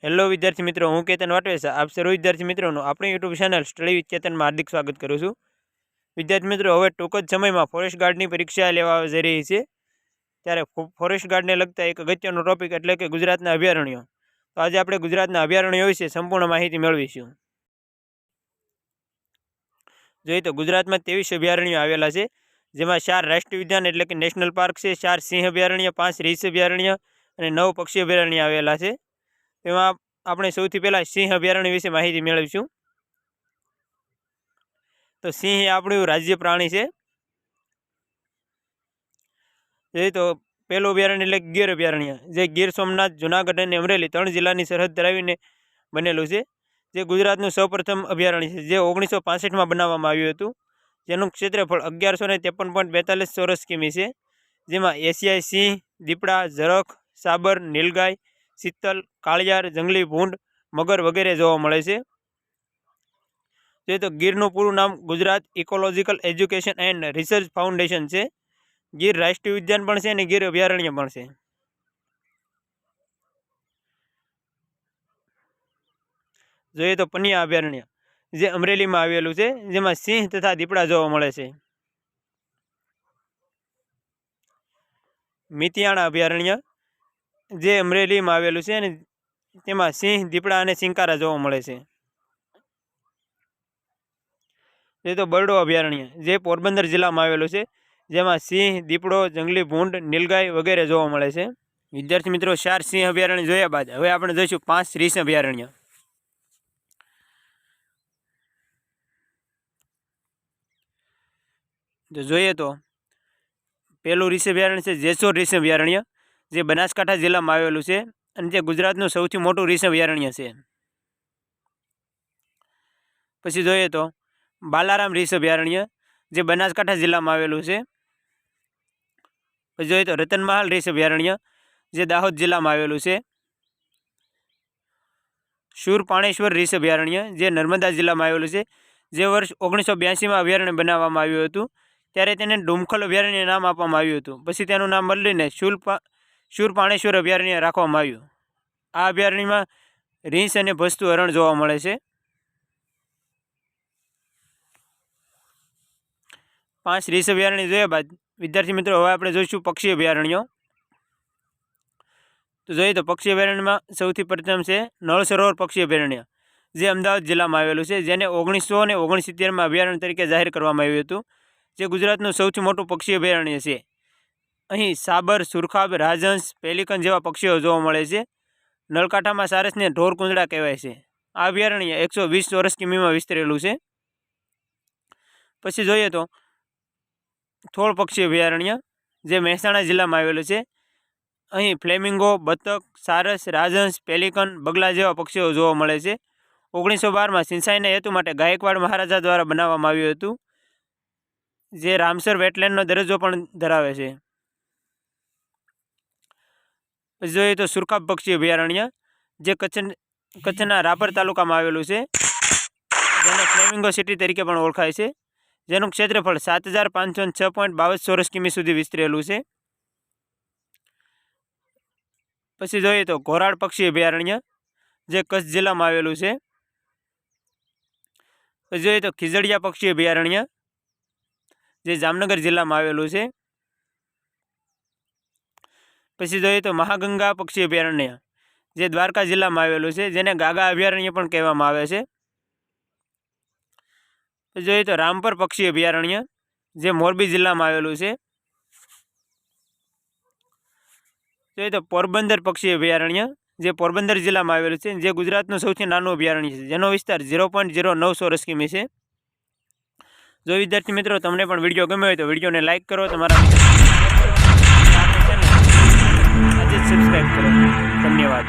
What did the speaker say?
Hello વિદ્યાર્થી મિત્રો, હું કેતન વાટવેસા આપ સર્વ વિદ્યાર્થી મિત્રોનું આપણી યુટ્યુબ ચેનલ સ્ટડી વિથ કેતનમાં હાર્દિક સ્વાગત કરું છું। વિદ્યાર્થી મિત્રો, હવે ટૂંક જ સમયમાં ફોરેસ્ટ ગાર્ડની પરીક્ષા લેવા જઈ રહી છે, ત્યારે ફોરેસ્ટ ગાર્ડને લગતા એક અગત્યનો ટોપિક એટલે કે ગુજરાતના અભયારણ્યો। તો આજે આપણે ગુજરાતના અભયારણ્યો વિશે સંપૂર્ણ માહિતી મેળવીશું। જોઈએ તો ગુજરાતમાં 23 અભયારણ્યો આવેલા છે, જેમાં 4 રાષ્ટ્રીય ઉદ્યાન એટલે કે નેશનલ પાર્ક છે, 4 સિંહ અભયારણ્ય, 5 રીંછ અભયારણ્ય અને 9 પક્ષી અભયારણ્ય આવેલા છે। તેમાં આપણે સૌથી પહેલાં સિંહ અભયારણ્ય વિશે માહિતી મેળવીશું। તો સિંહ એ આપણું રાજ્ય પ્રાણી છે। જોઈએ તો પહેલું અભયારણ્ય એટલે ગીર અભયારણ્ય, જે ગીર સોમનાથ, જુનાગઢ અને અમરેલી 3 જિલ્લાની સરહદ ધરાવીને બનેલું છે। જે ગુજરાતનું સૌપ્રથમ અભયારણ્ય છે, જે 1965માં બનાવવામાં આવ્યું હતું, જેનું ક્ષેત્રફળ 1153.42 ચોરસ કિમી છે, જેમાં એશિયાઈ સિંહ, દીપડા, ઝરખ, સાબર, નીલગાય, શીતલ, કાળિયાર, જંગલી ભૂંડ, મગર વગેરે જોવા મળે છે। જોઈએ તો ગીરનું પૂરું નામ Gujarat ecological education and research foundation છે। ગીર રાષ્ટ્રીય ઉદ્યાન પણ છે અને ગીર અભયારણ્ય પણ છે। જોઈએ તો પનિયા અભયારણ્ય, જે અમરેલીમાં આવેલું છે, જેમાં સિંહ તથા દીપડા જોવા મળે છે। મિતિયાણા અભયારણ્ય, જે અમરેલીમાં આવેલું છે અને તેમાં સિંહ, દીપડા અને સિંકારા જોવા મળે છે। જે તો બરડો અભયારણ્ય, જે પોરબંદર જિલ્લામાં આવેલું છે, જેમાં સિંહ, દીપડો, જંગલી ભૂંડ, નીલગાય વગેરે જોવા મળે છે। વિદ્યાર્થી મિત્રો, 4 સિંહ અભયારણ્ય જોયા બાદ હવે આપણે જોઈશું 5 રીંછ અભયારણ્ય। તો જોઈએ તો પહેલું રીંછ અભયારણ્ય છે જેસોર રીંછ અભયારણ્ય, જે બનાસકાંઠા જિલ્લામાં આવેલું છે અને જે ગુજરાતનું સૌથી મોટું રીંછ અભયારણ્ય છે। પછી જોઈએ તો બાલારામ રીંછ અભયારણ્ય, જે બનાસકાંઠા જિલ્લામાં આવેલું છે। પછી જોઈએ તો રતનમહાલ રીંછ અભયારણ્ય, જે દાહોદ જિલ્લામાં આવેલું છે। શૂરપાણેશ્વર રીંછ અભયારણ્ય, જે નર્મદા જિલ્લામાં આવેલું છે, જે વર્ષ 1982માં અભયારણ્ય બનાવવામાં આવ્યું હતું, ત્યારે તેને ડુમખલ અભયારણ્ય નામ આપવામાં આવ્યું હતું। પછી તેનું નામ બદલીને શૂરપાણેશ્વર અભયારણ્ય રાખવામાં આવ્યું। આ અભયારણ્યમાં રીંછ અને ભસ્તુ હરણ જોવા મળે છે। 5 રીંછ અભયારણ્ય જોયા બાદ વિદ્યાર્થી મિત્રો, હવે આપણે જોઈશું પક્ષી અભયારણ્યો। તો જોઈએ તો પક્ષી અભયારણ્યમાં સૌથી પ્રથમ છે નળ સરોવર પક્ષી અભયારણ્ય, જે અમદાવાદ જિલ્લામાં આવેલું છે, જેને 1969માં અભયારણ્ય તરીકે જાહેર કરવામાં આવ્યું હતું, જે ગુજરાતનું સૌથી મોટું પક્ષી અભયારણ્ય છે। અહીં સાબર, સુરખાબ, રાજહંસ, પેલિકન જેવા પક્ષીઓ જોવા મળે છે। નળકાંઠામાં સારસને ઢોર કુંજડા કહેવાય છે। આ અભયારણ્ય 120 ચોરસ કિમીમાં વિસ્તરેલું છે। પછી જોઈએ તો થોળ પક્ષી અભયારણ્ય, જે મહેસાણા જિલ્લામાં આવેલું છે। અહીં ફ્લેમિંગો, બતક, સારસ, રાજહંસ, પેલિકન, બગલા જેવા પક્ષીઓ જોવા મળે છે। 1912માં સિંચાઈના હેતુ માટે ગાયકવાડ મહારાજા દ્વારા બનાવવામાં આવ્યું હતું, જે રામસર વેટલેન્ડનો દરજ્જો પણ ધરાવે છે। પછી જોઈએ તો સુરખાબ પક્ષી અભયારણ્ય, જે કચ્છના રાપર તાલુકામાં આવેલું છે, જેને ફ્લેમિંગો સિટી તરીકે પણ ઓળખાય છે, જેનું ક્ષેત્રફળ 7506.22 ચોરસ કિમી સુધી વિસ્તરેલું છે। પછી જોઈએ તો ઘોરાડ પક્ષી અભયારણ્ય, જે કચ્છ જિલ્લામાં આવેલું છે। પછી જોઈએ તો ખીજડીયા પક્ષી અભયારણ્ય, જે જામનગર જિલ્લામાં આવેલું છે। પછી જોઈએ તો મહાગંગા પક્ષી અભયારણ્ય, જે દ્વારકા જિલ્લામાં આવેલું છે, જેને ગાગા અભયારણ્ય પણ કહેવામાં આવે છે। પછી જોઈએ તો રામપર પક્ષી અભયારણ્ય, જે મોરબી જિલ્લામાં આવેલું છે। જોઈએ તો પોરબંદર પક્ષી અભયારણ્ય, જે પોરબંદર જિલ્લામાં આવેલું છે, જે ગુજરાતનું સૌથી નાનું અભયારણ્ય છે, જેનો વિસ્તાર 0.09 ચોરસ કિમી છે। જો વિદ્યાર્થી મિત્રો તમને પણ વિડીયો ગમ્યો હોય તો વિડીયોને લાઇક કરો, તમારા મિત્રો આજે જ સબસ્ક્રાઈબ કરો। ધન્યવાદ।